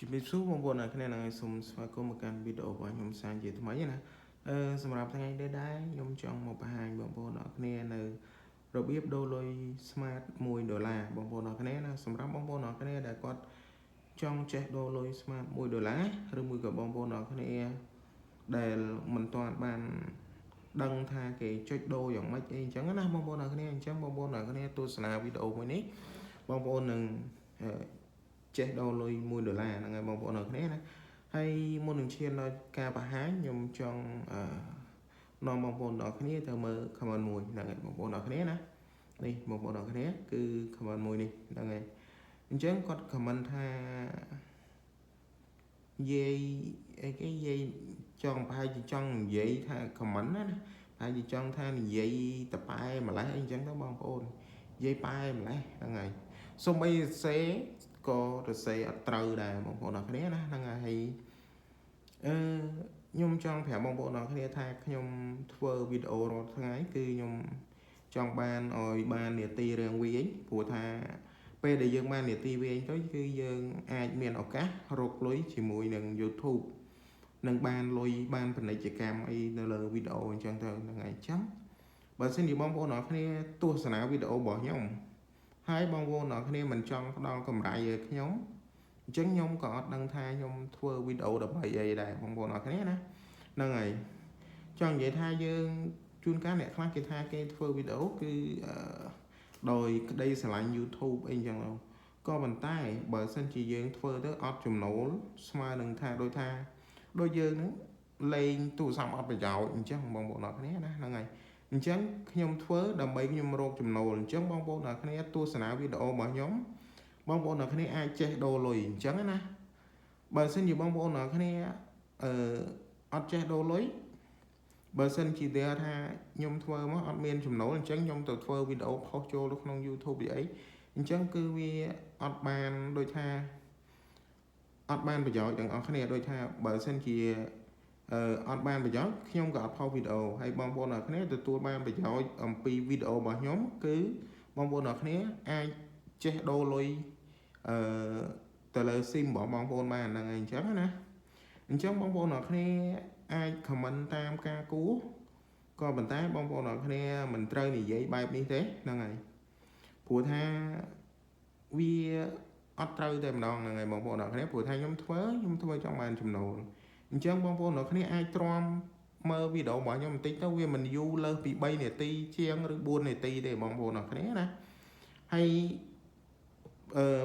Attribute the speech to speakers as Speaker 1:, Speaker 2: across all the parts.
Speaker 1: ជំរាបសួរបងប្អូនអ្នកគ្នានឹងសូមស្វាគមន៍មកកាន់វីដេអូរបស់ខ្ញុំសាជាថ្មីណាសម្រាប់ថ្ងៃនេះដែរខ្ញុំចង់មកបង្ហាញបងប្អូនអ្នកគ្នានៅរបៀបដូរលុយ Smart $1បងប្អូនអ្នកគ្នាណាសម្រាប់បងប្អូនអ្នកគ្នាដែលគាត់ចង់ចេះដូរលុយ Smart $1ឬមួយក៏បងប្អូនអ្នកគ្នាដែលមិនទាន់បានដឹងថាគេចុចដូរយ៉ាងម៉េចអីអញ្ចឹងណាបងប្អូនអ្នកគ្នាអញ្ចឹងបងប្អូនអ្នកគ្នាទស្សនាវីដេអូមួយនេះបងប្អូននឹងចេះដូរលុយ$1ហ្នឹងហើយបងប្អូនអរគ្នាណាហើយមុននឹងឈានដល់ការបង្ហាញខ្ញុំចង់នាំបងប្អូនអរគ្នាទៅមើល comment មួយហ្នឹងហើយបងប្អូនអរគ្នាណានេះបងប្អូនអរគ្នាគឺ comment មួយនេះហ្នឹងហើយអញ្ចឹងគាត់ comment ថាយាយអីគេយាយចង់ប្រហែលជាចង់និយាយថា comment ណាប្រហែលជាចង់ថានិយាយតប៉ែម្លេះអីអញ្ចឹងទៅបងប្អូននិយាយប៉ែម្លេះហ្នឹងហើយសូម្បីសេក៏ទៅសេអត់ត្រូវដែរបងប្អូនអរគ្នាណាហ្នឹងហើយខ្ញុំចង់ប្រាប់បងប្អូនអរគ្នាថាខ្ញុំធ្វើវីដេអូរាល់ថ្ងៃគឺខ្ញុំចង់បានឲ្យបាននាទីរៀងវិញព្រោះថាពេលដែលយើងបាននាទីវិញទៅគឺយើងអាចមានឱកាសរកលុយជាមួយនឹង YouTube នឹងបានលុយបានពាណិជ្ជកម្មអីនៅលើវីដេអូអញ្ចឹងទៅហ្នឹងហើយចឹងបើសិនជាបងប្អូនអរគ្នាទស្សនាវីដេអូរបស់ខ្ញុំហើយបងប្អូនអរគ្នាមិនចង់ផ្ដល់កម្រៃឲ្យខ្ញុំអញ្ចឹងខ្ញុំក៏អត់ដឹងថាខ្ញុំធ្វើវីដេអូដើម្បីអីដែរបងប្អូនអរគ្នាណាហ្នឹងហើយចង់និយាយថាយើងជួនកាលអ្នកខ្លះគេថាគេធ្វើវីដេអូគឺដោយក្តីស្រឡាញ់ YouTube អីចឹងក៏ប៉ុន្តែបើសិនជាយើងធ្វើទៅអត់ចំណូលស្មើនឹងថាដូចយើងហ្នឹងលេងទូរស័ព្ទអត់ប្រយោជន៍អញ្ចឹងបងប្អូនអរគ្នាណាហ្នឹងហើយអញ្ចឹងខ្ញុំធ្វើដើម្បីខ្ញុំរកចំណូលអញ្ចឹងបងប្អូនអ្នកគ្នាទស្សនាវីដេអូរបស់ខ្ញុំបងប្អូនអ្នកគ្នាអាចចេះដូរលុយអញ្ចឹងណាបើសិនជាបងប្អូនអ្នកគ្នាអត់ចេះដូរលុយបើសិនជាថាខ្ញុំធ្វើមកអត់មានចំណូលអញ្ចឹងខ្ញុំទៅធ្វើវីដេអូផុសចូលទៅក្នុង YouTube អីអញ្ចឹងគឺវាអត់បានដូចថាអត់បានប្រយោជន៍ទាំងអស់គ្នាដូចថាបើសិនជាអត់បានប្រយោជន៍ខ្ញុំក៏អត់ផុសវីដេអូហើយបងប្អូនអ្នកគ្នាទទួលបានប្រយោជន៍អំពីវីដេអូរបស់ខ្ញុំគឺបងប្អូនអ្នកគ្នាអាចចេះដូរលុយទៅលើ SIM របស់បងប្អូនបានហ្នឹងហើយអញ្ចឹងណាអញ្ចឹងបងប្អូនអ្នកគ្នាអាច comment តាមការគួរក៏ប៉ុន្តែបងប្អូនអ្នកគ្នាមិនត្រូវនិយាយបែបនេះទេហ្នឹងហើយព្រោះថាវាអត់ត្រូវតែម្ដងហ្នឹងហើយបងប្អូនអ្នកគ្នាព្រោះថាខ្ញុំធ្វើចង់បានចំណូលអញ្ចឹងបងប្អូនអ្នកគ្នាអាចទ្រាំមើលវីដេអូរបស់ខ្ញុំបន្តិចទៅវាមិនយូរលើសពី3នាទីជាងឬ4នាទីទេបងប្អូនអ្នកគ្នាណាហើយ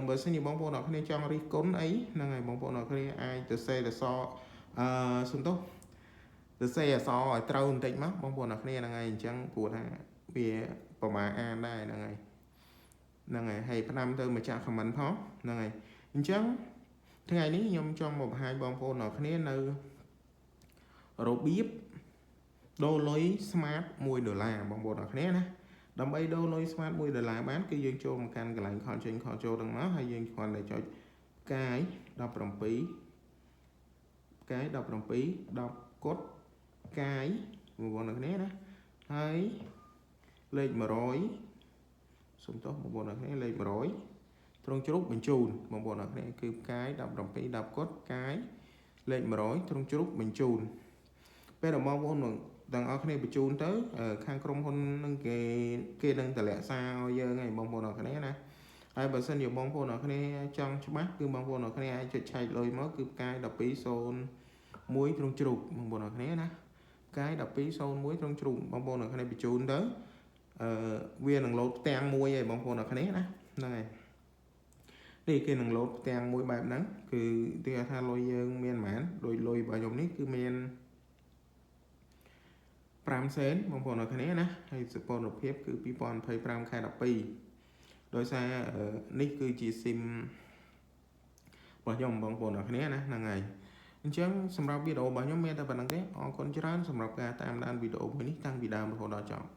Speaker 1: បើសិនជាបងប្អូនអ្នកគ្នាចង់រិះគន់អីហ្នឹងហើយបងប្អូនអ្នកគ្នាអាចទៅសេទៅសសំទោសទៅសេអសឲ្យត្រូវបន្តិចមកបងប្អូនអ្នកគ្នាហ្នឹងហើយអញ្ចឹងព្រោះថាវាប្រមាអានដែរហ្នឹងហើយហើយផ្ដាំទៅម្ចាស់ comment ផងហ្នឹងហើយអញ្ចឹងថ្ងៃនេះខ្ញុំចង់មកបង្ហាញបងប្អូនអ្នកគ្នានៅរបៀបដូរលុយ Smart $1បងប្អូនអ្នកគ្នាណាដើម្បីដូរលុយ Smart $1បានគឺយើងចូលមកកាន់កន្លែងខលចេញខលចូលទាំងមកហើយយើងគ្រាន់តែចុចផ្កាយ17កត់ផ្កាយបងប្អូនអ្នកគ្នាណាហើយលេខ100សុំទោសបងប្អូនអ្នកគ្នាលេខ100ត្រង់ជ្រូកបញ្ជូនបងប្អូនអ្នកគ្នាគឺផ្កាយ17កត់ផ្កាយលេខ100ត្រង់ជ្រូកបញ្ជូនពេលដែលបងប្អូនទាំងអស់គ្នាបញ្ជូនទៅខាងក្រុមហ៊ុននឹងគេនឹងតម្លាក់សារឲ្យយើងហើយបងប្អូនអ្នកគ្នាណាហើយបើសិនជាបងប្អូនអ្នកគ្នាចង់ច្បាស់គឺបងប្អូនអ្នកគ្នាអាចចុចឆែកលុយមកគឺផ្កាយ1201ត្រង់ជ្រូកបងប្អូនអ្នកគ្នាណាផ្កាយ1201ត្រង់ជ្រូកបងប្អូនអ្នកគ្នាបញ្ជូនទៅវានឹងលោតផ្ទាំងមួយឯងបងប្អូនអ្នកគ្នាណាហ្នឹងហើយនេះគេនឹងលោតផ្ទាំងមួយបែបហ្នឹងគឺគេថាលុយយើងមានប៉ុន្មានដូចលុយរបស់ខ្ញុំនេះគឺមាន5សេនបងប្អូនអ្នកគ្នាណាហើយសពលភាពគឺ2025ខែ12ដោយសារនេះគឺជា SIM របស់ខ្ញុំបងប្អូនអ្នកគ្នាណាហ្នឹងហើយអញ្ចឹងសម្រាប់វីដេអូរបស់ខ្ញុំមានតែប៉ុណ្្នឹងទេអរគុណច្រើនសម្រាប់ការតាមដានវីដេអូមួយនេះតាំងពីដើមរហូតដល់ចប់